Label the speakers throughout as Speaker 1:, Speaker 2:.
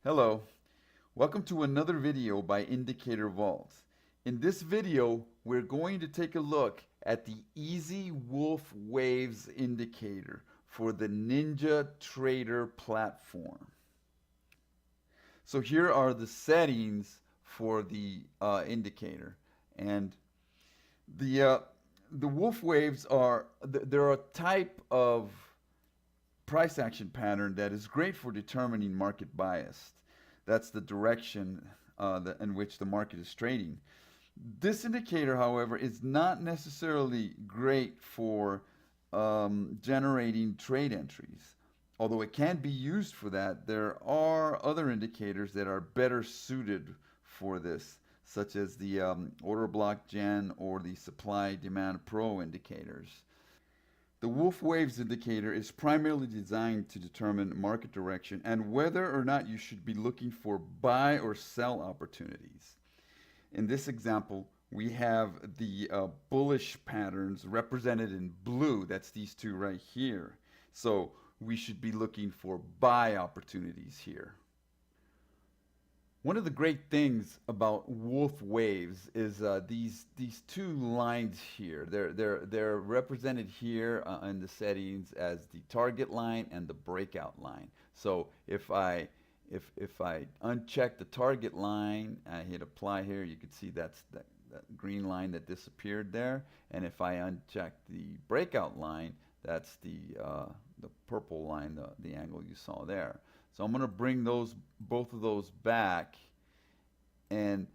Speaker 1: Hello, welcome to another video by Indicator Vault. In this video, we're going to take a look at the Easy Wolfe Waves indicator for the NinjaTrader platform. So here are the settings for the indicator, and the uh, the Wolfe Waves they're a type of price action pattern that is great for determining market bias. That's the direction in which the market is trading. This indicator, however, is not necessarily great for generating trade entries. Although it can be used for that, there are other indicators that are better suited for this, such as the order block gen or the supply demand pro indicators. The Wolfe Waves indicator is primarily designed to determine market direction and whether or not you should be looking for buy or sell opportunities. In this example, we have the bullish patterns represented in blue. That's these two right here. So we should be looking for buy opportunities here. One of the great things about Wolfe Waves is these two lines here. They're represented here in the settings as the target line and the breakout line. So if I uncheck the target line, I hit apply here, you can see that's that green line that disappeared there. And if I uncheck the breakout line, that's the purple line, the angle you saw there. So I'm going to bring both of those back, and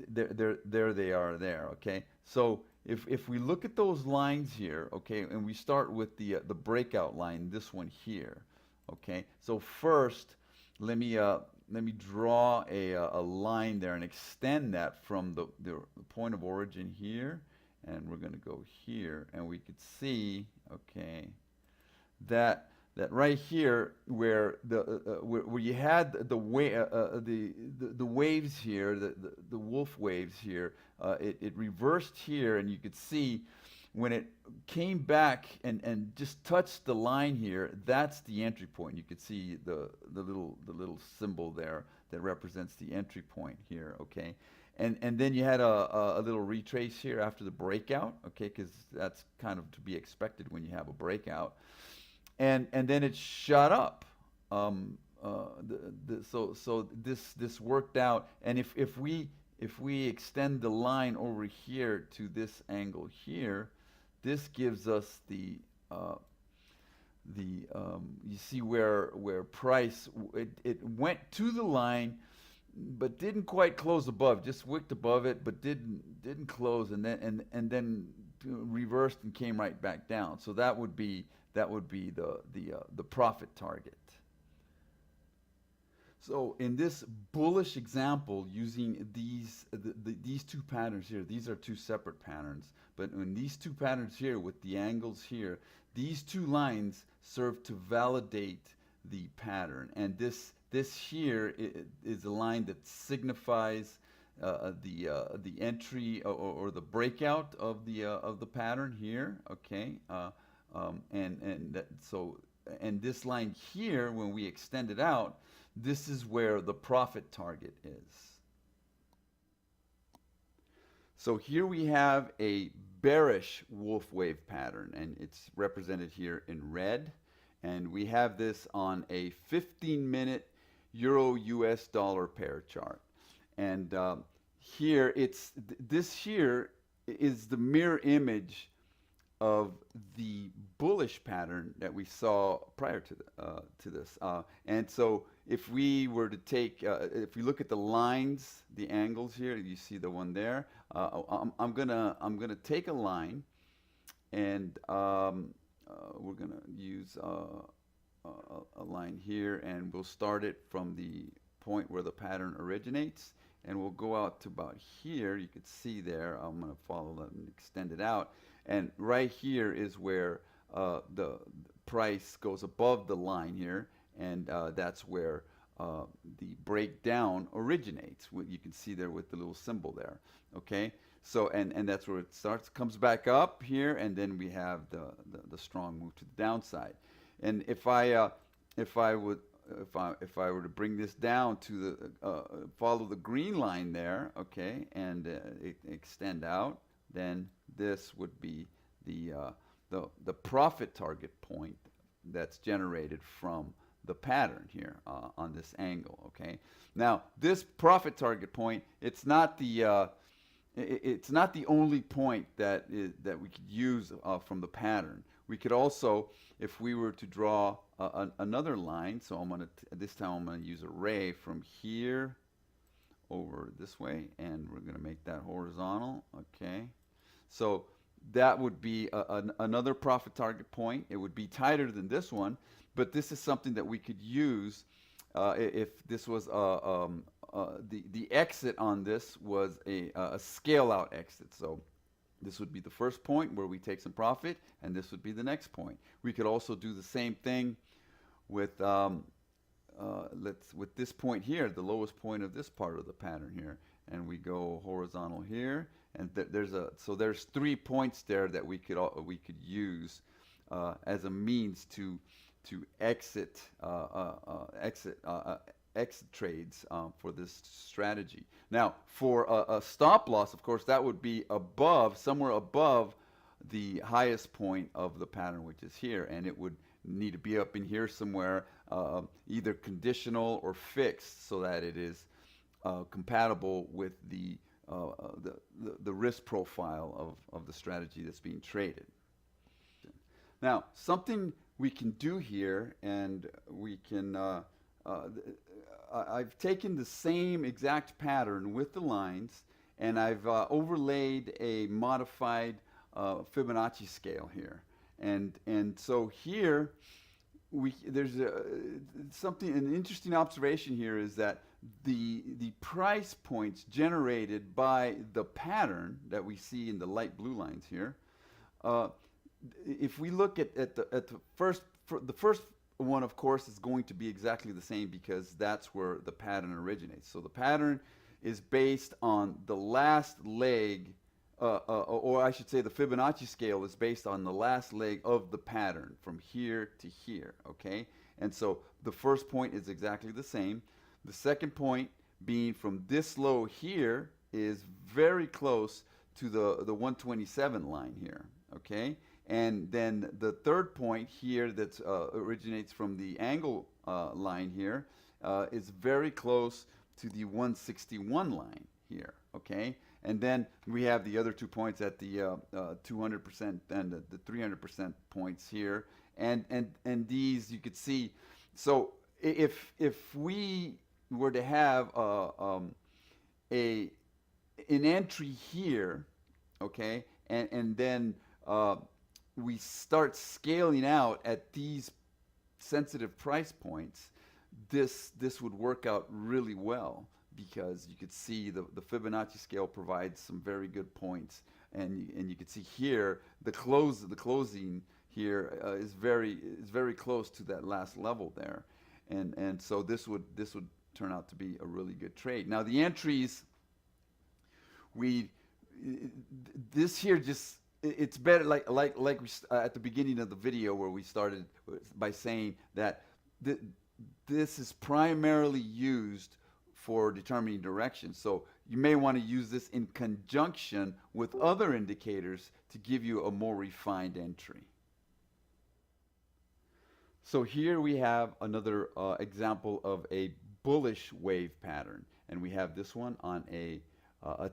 Speaker 1: there they are there. Okay. So if we look at those lines here, okay, and we start with the breakout line, this one here. Okay. So first, let me draw a line there and extend that from the point of origin here, and we're going to go here, and we could see, okay, that right here where where you had the waves here, the Wolfe waves here, it reversed here, and you could see when it came back and just touched the line here, that's the entry point. You could see the little symbol there that represents the entry point here, okay? And then you had a little retrace here after the breakout, okay, because that's kind of to be expected when you have a breakout. And then it shot up. So this worked out. And if we extend the line over here to this angle here, this gives us the you see where price it went to the line, but didn't quite close above, just wicked above it, but didn't close, and then reversed and came right back down. So that would be the profit target. So in this bullish example, using these two patterns here, these are two separate patterns, but in these two patterns here with the angles here, these two lines serve to validate the pattern, and this here is a line that signifies the entry or the breakout of the pattern here. Okay, and this line here, when we extend it out, this is where the profit target is. So here we have a bearish Wolfe wave pattern, and it's represented here in red. And we have this on a 15-minute Euro US dollar pair chart. And here this here is the mirror image of the bullish pattern that we saw prior to this. And so if we were to take, if we look at the lines, the angles here, you see the one there. I'm gonna take a line, and we're gonna use a line here, and we'll start it from the point where the pattern originates, and we'll go out to about here. You can see there. I'm going to follow that and extend it out, and right here is where the price goes above the line here, and that's where the breakdown originates. You can see there with the little symbol there. Okay, so and that's where it starts, comes back up here, and then we have the strong move to the downside. And if I would if I were to bring this down to the follow the green line there, okay, and extend out, then this would be the profit target point that's generated from the pattern here on this angle. Okay, now this profit target point, it's not the only point that we could use from the pattern. We could also, if we were to draw another line, so this time I'm gonna use a ray from here over this way, and we're gonna make that horizontal. Okay, so that would be another profit target point. It would be tighter than this one, but this is something that we could use if this was the exit on this was a scale out exit. So this would be the first point where we take some profit, and this would be the next point. We could also do the same thing with with this point here, the lowest point of this part of the pattern here, and we go horizontal here, and there's 3 points there that we could use as a means to exit exit trades for this strategy. Now, for a stop loss, of course, that would be somewhere above the highest point of the pattern, which is here, and it would need to be up in here somewhere, either conditional or fixed, so that it is compatible with the risk profile of the strategy that's being traded. Now, something we can do here, and we can I've taken the same exact pattern with the lines, and I've overlaid a modified Fibonacci scale here, and so here there's an interesting observation here is that the price points generated by the pattern that we see in the light blue lines here, if we look at the first one, of course, is going to be exactly the same because that's where the pattern originates. So the pattern is based on the last leg, or I should say the Fibonacci scale is based on the last leg of the pattern from here to here, okay? And so the first point is exactly the same. The second point being from this low here is very close to the 127 line here, okay? And then the third point here that originates from the angle line here is very close to the 161 line here, okay? And then we have the other 2 points at the 200% and the 300% points here. And these you could see. So if we were to have an entry here, okay, and then we start scaling out at these sensitive price points, this would work out really well because you could see the Fibonacci scale provides some very good points, and you could see here the closing here is very close to that last level there, and so this would turn out to be a really good trade. Now the entries, this here just, it's better like we at the beginning of the video where we started by saying that this is primarily used for determining direction. So you may want to use this in conjunction with other indicators to give you a more refined entry. So here we have another example of a bullish wave pattern, and we have this one on a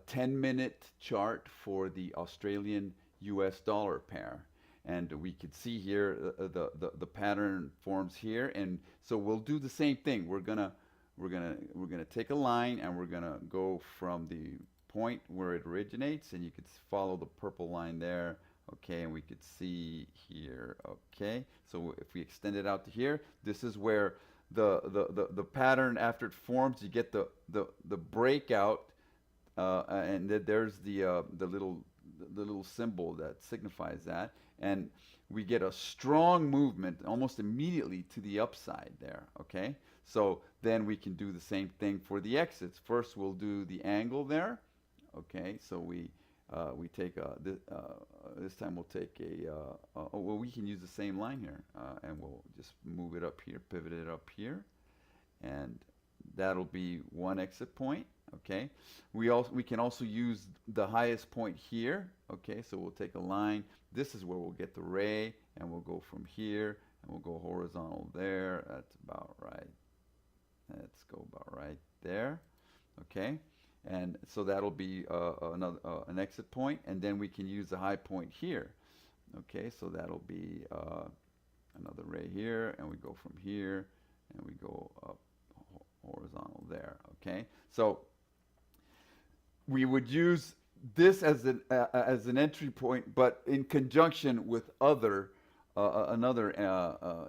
Speaker 1: 10-minute chart for the Australian US dollar pair, and we could see here the pattern forms here, and so we'll do the same thing. We're gonna take a line, and we're gonna go from the point where it originates, and you could follow the purple line there, okay, and we could see here, okay. So if we extend it out to here, this is where the pattern, after it forms, you get the breakout, and there's the little symbol that signifies that, and we get a strong movement almost immediately to the upside there, okay? So then we can do the same thing for the exits. First we'll do the angle there, okay? So we take this time we'll take well, we can use the same line here, and we'll just move it up here, pivot it up here, and that'll be one exit point. Okay, we can also use the highest point here. Okay, so we'll take a line. This is where we'll get the ray, and we'll go from here, and we'll go horizontal there. That's about right. Let's go about right there. Okay, and so that'll be another an exit point, and then we can use the high point here. Okay, so that'll be another ray here, and we go from here, and we go up horizontal there. Okay, so we would use this as an entry point, but in conjunction with another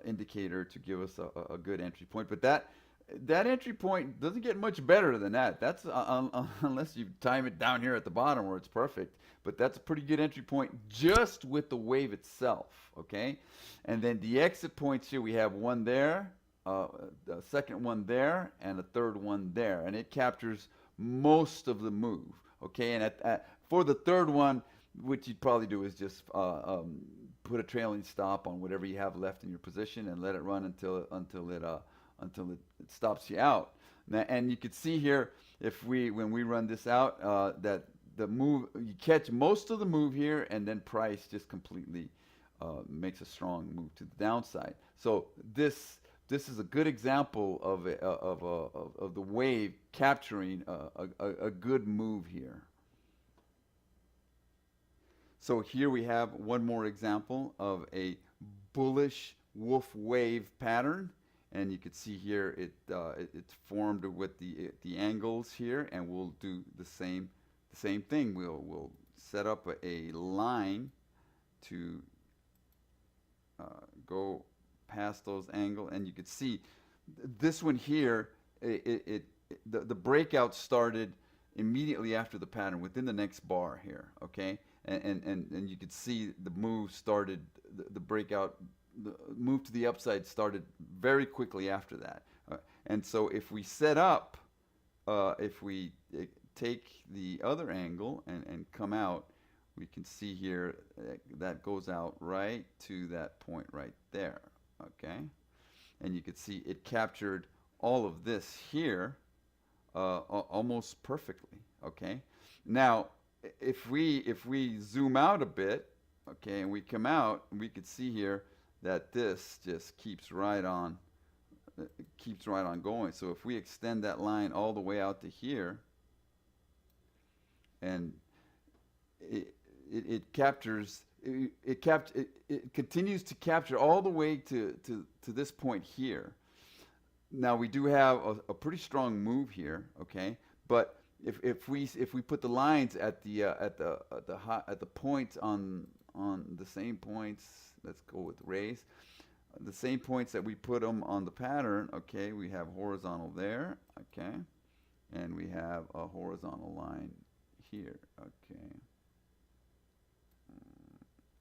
Speaker 1: indicator to give us a good entry point. But that entry point doesn't get much better than that. That's unless you time it down here at the bottom where it's perfect. But that's a pretty good entry point just with the wave itself. Okay, and then the exit points here, we have one there, a second one there, and a third one there, and it captures most of the move. Okay, and for the third one, what you'd probably do is just put a trailing stop on whatever you have left in your position and let it run until it stops you out. Now, and you can see here, when we run this out, that the move, you catch most of the move here, and then price just completely makes a strong move to the downside. So this is a good example of the wave capturing a good move here. So here we have one more example of a bullish Wolfe Wave pattern, and you can see here it's formed with the angles here, and we'll do the same thing. We'll set up a line to go past those angles, and you can see this one here, the breakout started immediately after the pattern, within the next bar here. Okay, and you could see the move started, the breakout, the move to the upside started very quickly after that. And so if we set up, if we take the other angle and come out, we can see here that goes out right to that point right there. Okay, and you can see it captured all of this here almost perfectly. Okay, now if we zoom out a bit, okay, and we come out, we could see here that this just keeps right on going. So if we extend that line all the way out to here, and it continues to capture all the way to this point here. Now we do have a pretty strong move here, okay? But if we put the lines at the points on the same points, let's go with rays, the same points that we put them on the pattern, okay? We have horizontal there, okay, and we have a horizontal line here, okay.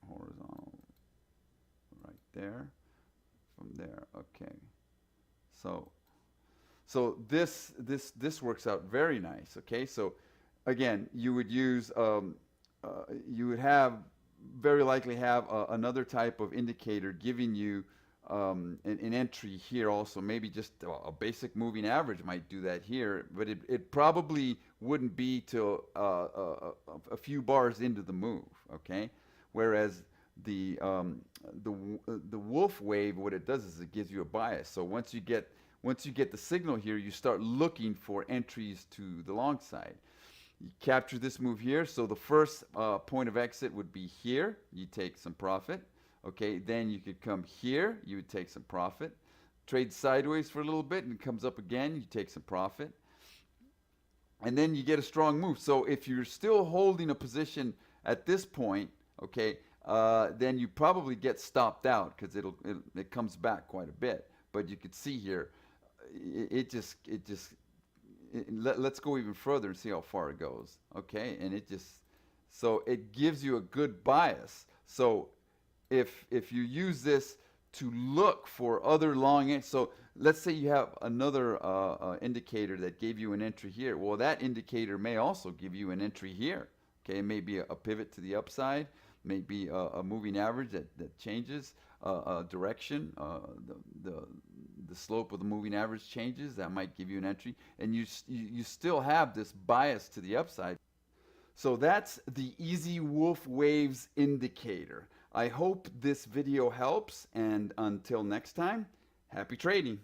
Speaker 1: Horizontal right there, from there. Okay, so this works out very nice. Okay, so again, you would use you would very likely have another type of indicator giving you an entry here also. Maybe just a basic moving average might do that here, but it probably wouldn't be till a few bars into the move. Okay. Whereas the Wolfe Wave, what it does is it gives you a bias. So once you get the signal here, you start looking for entries to the long side. You capture this move here. So the first point of exit would be here. You take some profit. Okay, then you could come here. You would take some profit. Trade sideways for a little bit, and it comes up again. You take some profit, and then you get a strong move. So if you're still holding a position at this point, okay, then you probably get stopped out because it comes back quite a bit. But you could see here, let's go even further and see how far it goes. Okay, and so it gives you a good bias. So if you use this to look for other long entries, so let's say you have another indicator that gave you an entry here. Well, that indicator may also give you an entry here. Okay, maybe a pivot to the upside, maybe a moving average that changes. direction, the slope of the moving average changes, that might give you an entry, and you still have this bias to the upside. So that's the Easy Wolfe Waves indicator. I hope this video helps, and until next time, happy trading.